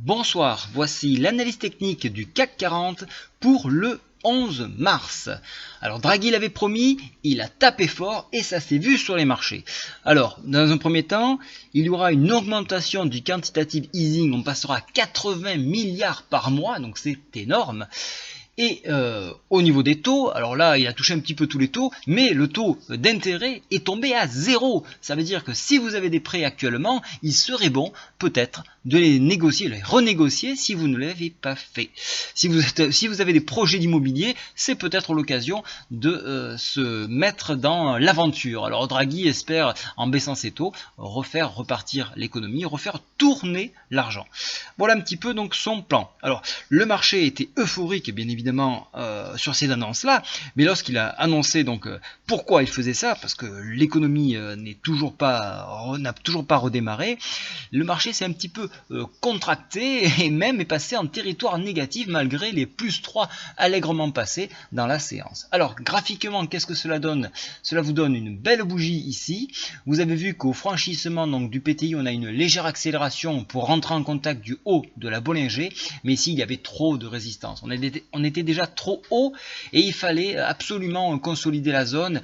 Bonsoir, voici l'analyse technique du CAC 40 pour le 11 mars. Alors Draghi l'avait promis, il a tapé fort et ça s'est vu sur les marchés. Alors, dans un premier temps, il y aura une augmentation du quantitative easing, on passera à 80 milliards par mois, donc c'est énorme. Et au niveau des taux, alors là il a touché un petit peu tous les taux, mais le taux d'intérêt est tombé à 0. Ça veut dire que si vous avez des prêts actuellement, il serait bon peut-être de les négocier, les renégocier si vous ne l'avez pas fait. Si vous avez des projets d'immobilier, c'est peut-être l'occasion de se mettre dans l'aventure. Alors Draghi espère, en baissant ses taux, refaire repartir l'économie, refaire tourner l'argent. Voilà un petit peu donc son plan. Alors le marché était euphorique bien évidemment sur ces annonces-là, mais lorsqu'il a annoncé donc pourquoi il faisait ça, parce que l'économie n'a toujours pas redémarré, le marché s'est un petit peu contracté et même est passé en territoire négatif malgré les plus 3 allègrement passés dans la séance. Alors graphiquement, qu'est-ce que cela donne? Cela vous donne une belle bougie ici. Vous avez vu qu'au franchissement donc, du PTI, on a une légère accélération pour rentrer en contact du haut de la Bollinger, mais ici il y avait trop de résistance. On était déjà trop haut et il fallait absolument consolider la zone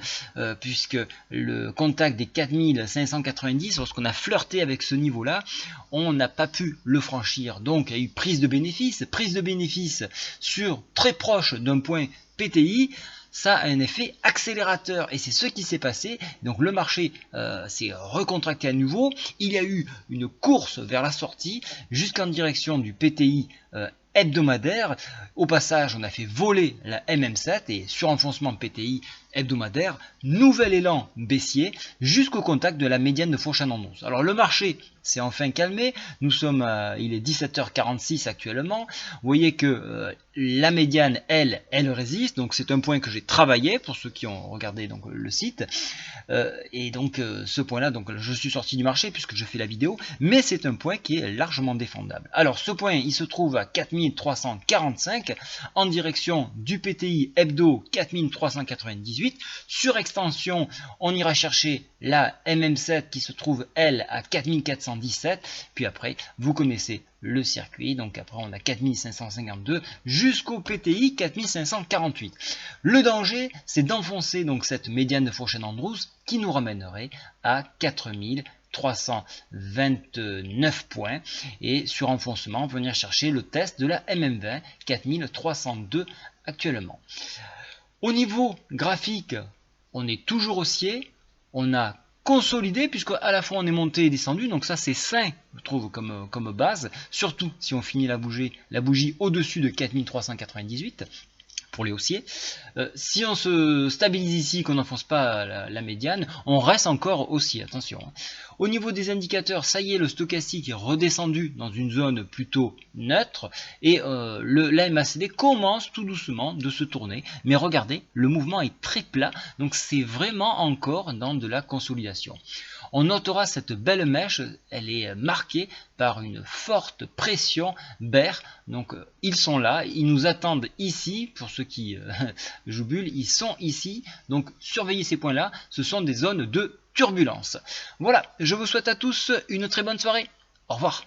puisque le contact des 4590, lorsqu'on a flirté avec ce niveau-là, on n'a pas pu le franchir. Donc il y a eu prise de bénéfice sur très proche d'un point PTI. Ça a un effet accélérateur et c'est ce qui s'est passé. Donc le marché s'est recontracté à nouveau. Il y a eu une course vers la sortie jusqu'en direction du PTI hebdomadaire. Au passage, on a fait voler la MM7 et surenfoncement PTI hebdomadaire, nouvel élan baissier jusqu'au contact de la médiane de Fauchan-Andros. Alors le marché s'est enfin calmé, il est 17h46 actuellement. Vous voyez que la médiane, elle résiste, donc c'est un point que j'ai travaillé pour ceux qui ont regardé donc, le site. Et donc ce point-là, donc je suis sorti du marché puisque je fais la vidéo, mais c'est un point qui est largement défendable. Alors ce point, il se trouve à 4345 en direction du PTI hebdo 4398. Sur extension, on ira chercher la MM7 qui se trouve elle à 4417. Puis après, vous connaissez le circuit, donc après on a 4552 jusqu'au PTI 4548. Le danger, c'est d'enfoncer donc cette médiane de Fauchan-Andros qui nous ramènerait à 4329 points et sur enfoncement venir chercher le test de la MM20 4302 actuellement. Au niveau graphique, on est toujours haussier, on a consolidé puisque à la fois on est monté et descendu, donc ça c'est sain je trouve comme base, surtout si on finit la bougie au-dessus de 4398 pour les haussiers. Si on se stabilise ici, qu'on n'enfonce pas la médiane, on reste encore haussier, attention. Au niveau des indicateurs, ça y est, le stochastique est redescendu dans une zone plutôt neutre et la MACD commence tout doucement de se tourner. Mais regardez, le mouvement est très plat, donc c'est vraiment encore dans de la consolidation. On notera cette belle mèche, elle est marquée par une forte pression bear. Donc ils sont là, ils nous attendent ici, pour ceux qui jouent bulle, ils sont ici. Donc surveillez ces points-là, ce sont des zones de turbulence. Voilà, je vous souhaite à tous une très bonne soirée. Au revoir.